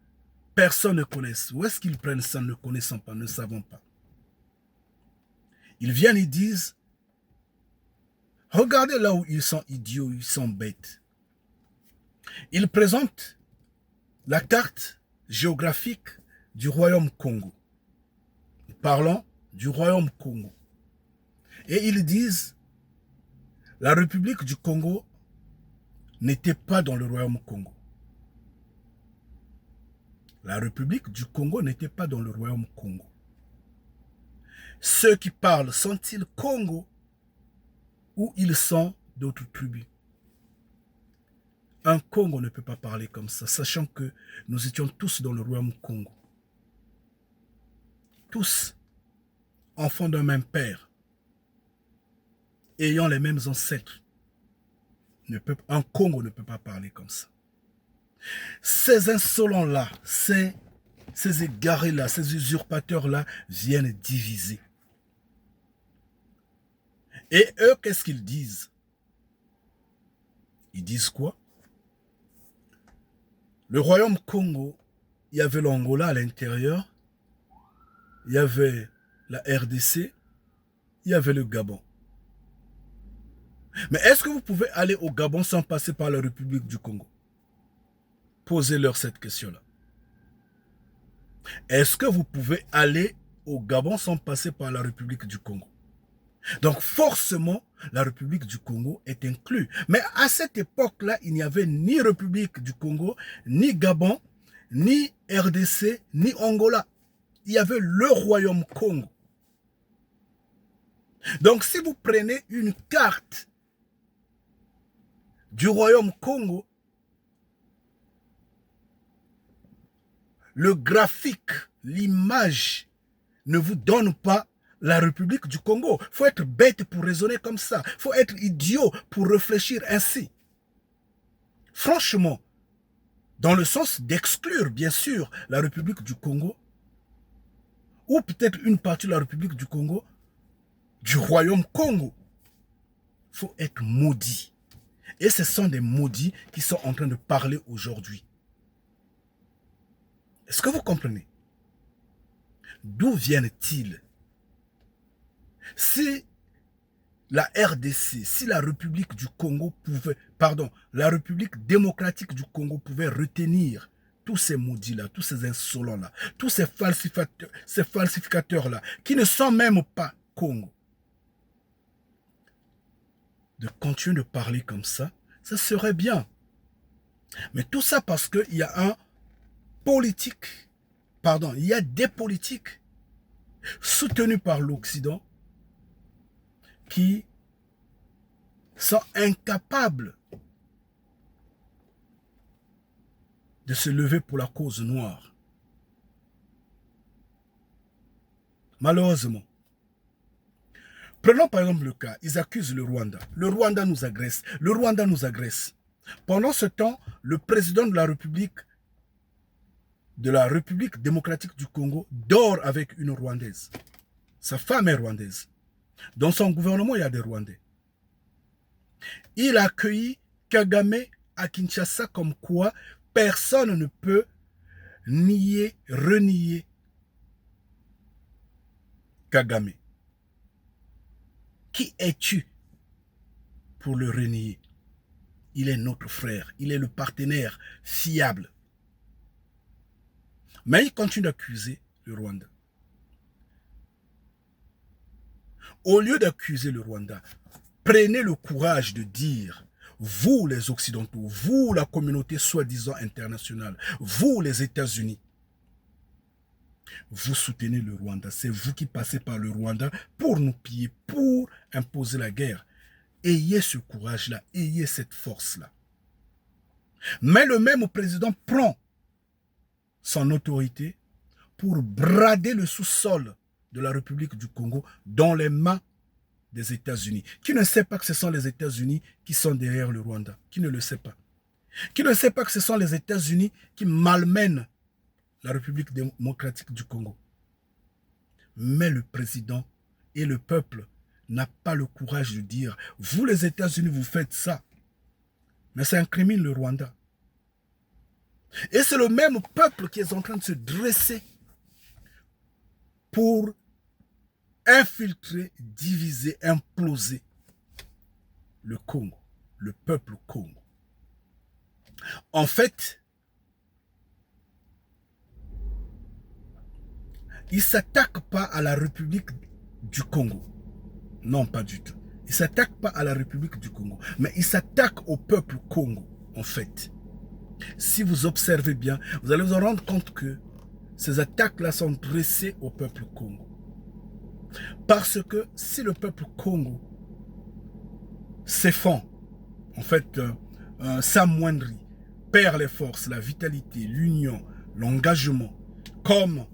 personne ne connaît. Où est-ce qu'ils prennent ça, ne connaissant pas, ne savant pas? Ils viennent, ils disent, regardez là où ils sont idiots, ils sont bêtes. Ils présentent la carte géographique du royaume Congo. Parlons du royaume Congo. Et ils disent, la République du Congo n'était pas dans le royaume Congo. La République du Congo n'était pas dans le royaume Congo. Ceux qui parlent sont-ils Congo ou ils sont d'autres tribus? Un Congo ne peut pas parler comme ça, sachant que nous étions tous dans le royaume Congo. Tous enfants d'un même père, ayant les mêmes ancêtres. Un Congo ne peut pas parler comme ça. Ces insolents-là, ces égarés-là, ces usurpateurs-là viennent diviser. Et eux, qu'est-ce qu'ils disent? Ils disent quoi? Le royaume Congo, il y avait l'Angola à l'intérieur, il y avait la RDC, il y avait le Gabon. Mais est-ce que vous pouvez aller au Gabon sans passer par la République du Congo? Posez-leur cette question-là. Est-ce que vous pouvez aller au Gabon sans passer par la République du Congo? Donc forcément, la République du Congo est inclue. Mais à cette époque-là, il n'y avait ni République du Congo, ni Gabon, ni RDC, ni Angola. Il y avait le royaume Congo. Donc si vous prenez une carte du royaume Congo, le graphique, l'image ne vous donne pas la République du Congo. Il faut être bête pour raisonner comme ça. Il faut être idiot pour réfléchir ainsi. Franchement, dans le sens d'exclure, bien sûr, la République du Congo, ou peut-être une partie de la République du Congo, du royaume Congo. Il faut être maudit. Et ce sont des maudits qui sont en train de parler aujourd'hui. Est-ce que vous comprenez? D'où viennent-ils? Si la RDC, si la République du Congo pouvait, la République démocratique du Congo pouvait retenir tous ces maudits-là, tous ces insolents-là, tous ces falsificateurs-là, qui ne sont même pas Congo, de continuer de parler comme ça, ça serait bien. Mais tout ça parce qu'il y a il y a des politiques soutenus par l'Occident qui sont incapables de se lever pour la cause noire. Malheureusement. Prenons par exemple le cas, ils accusent le Rwanda. Le Rwanda nous agresse. Le Rwanda nous agresse. Pendant ce temps, le président de la République démocratique du Congo dort avec une Rwandaise. Sa femme est rwandaise. Dans son gouvernement, il y a des Rwandais. Il a accueilli Kagame à Kinshasa comme quoi personne ne peut renier Kagame. Qui es-tu pour le renier? Il est notre frère, il est le partenaire fiable. Mais il continue d'accuser le Rwanda. Au lieu d'accuser le Rwanda, prenez le courage de dire, vous les Occidentaux, vous la communauté soi-disant internationale, vous les États-Unis, vous soutenez le Rwanda. C'est vous qui passez par le Rwanda pour nous piller, pour imposer la guerre. Ayez ce courage-là, ayez cette force-là. Mais le même président prend son autorité pour brader le sous-sol de la République du Congo dans les mains des États-Unis. Qui ne sait pas que ce sont les États-Unis qui sont derrière le Rwanda? Qui ne le sait pas? Qui ne sait pas que ce sont les États-Unis qui malmènent la République démocratique du Congo? Mais le président et le peuple n'ont pas le courage de dire « Vous les États-Unis, vous faites ça ». Mais ça incrimine le Rwanda. Et c'est le même peuple qui est en train de se dresser pour infiltrer, diviser, imploser le Congo, le peuple Congo. En fait, il ne s'attaque pas à la République du Congo. Non, pas du tout. Il ne s'attaque pas à la République du Congo, mais il s'attaque au peuple Congo, en fait. Si vous observez bien, vous allez vous rendre compte que ces attaques-là sont dressées au peuple Congo. Parce que si le peuple Congo s'effondre, en fait, s'amoindrit, perd les forces, la vitalité, l'union, l'engagement, comme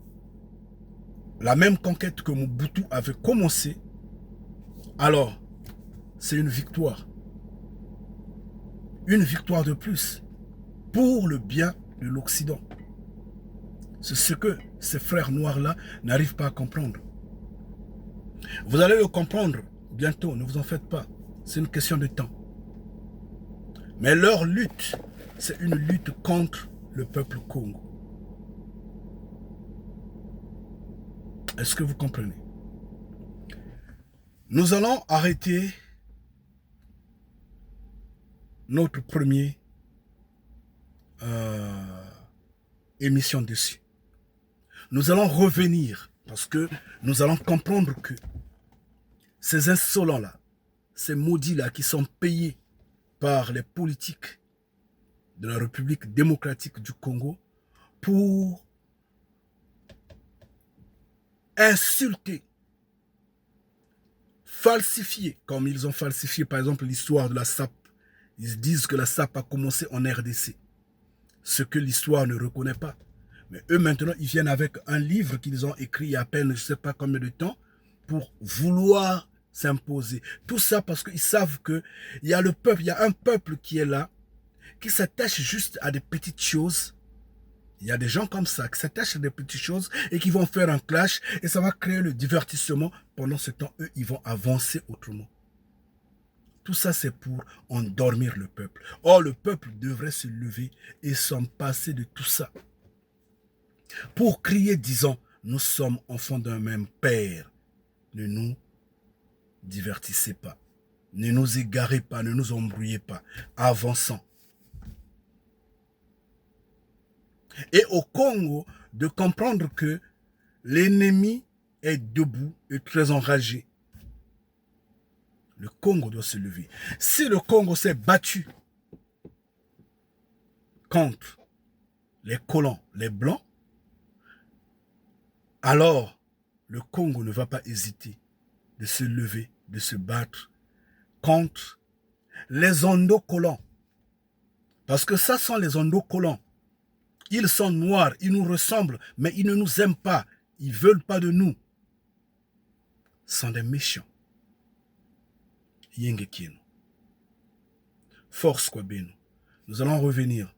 la même conquête que Mobutu avait commencé, alors c'est une victoire. Une victoire de plus pour le bien de l'Occident. C'est ce que ces frères noirs-là n'arrivent pas à comprendre. Vous allez le comprendre bientôt, ne vous en faites pas. C'est une question de temps. Mais leur lutte, c'est une lutte contre le peuple Congo. Est-ce que vous comprenez? Nous allons arrêter notre première émission dessus. Nous allons revenir parce que nous allons comprendre que ces insolents-là, ces maudits-là qui sont payés par les politiques de la République démocratique du Congo pour insulter, falsifier, comme ils ont falsifié par exemple l'histoire de la SAP. Ils disent que la SAP a commencé en RDC, ce que l'histoire ne reconnaît pas. Mais eux maintenant, ils viennent avec un livre qu'ils ont écrit il y a à peine, je ne sais pas combien de temps, pour vouloir s'imposer. Tout ça parce qu'ils savent qu'il y a le peuple, il y a un peuple qui est là, qui s'attache juste à des petites choses. Il y a des gens comme ça qui s'attachent à des petites choses et qui vont faire un clash et ça va créer le divertissement. Pendant ce temps, eux, ils vont avancer autrement. Tout ça, c'est pour endormir le peuple. Or, le peuple devrait se lever et s'en passer de tout ça. Pour crier, disant, nous sommes enfants d'un même père. Ne nous divertissez pas. Ne nous égarez pas, ne nous embrouillez pas. Avançons. Et au Congo, de comprendre que l'ennemi est debout et très enragé. Le Congo doit se lever. Si le Congo s'est battu contre les colons, les blancs, alors le Congo ne va pas hésiter de se lever, de se battre contre les endocolons. Parce que ça sont les endocolons. Ils sont noirs, ils nous ressemblent, mais ils ne nous aiment pas. Ils ne veulent pas de nous. Ce sont des méchants. Yengekieno. Force Kwabeno. Nous allons revenir.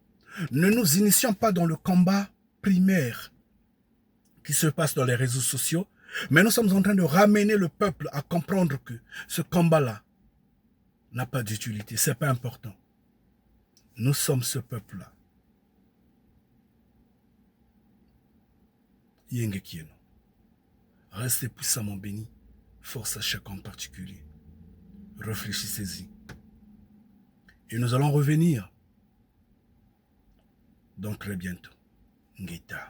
Ne nous initions pas dans le combat primaire qui se passe dans les réseaux sociaux, mais nous sommes en train de ramener le peuple à comprendre que ce combat-là n'a pas d'utilité. Ce n'est pas important. Nous sommes ce peuple-là. Yengekieno. Restez puissamment bénis. Force à chacun en particulier. Réfléchissez-y. Et nous allons revenir donc très bientôt. Ngeta.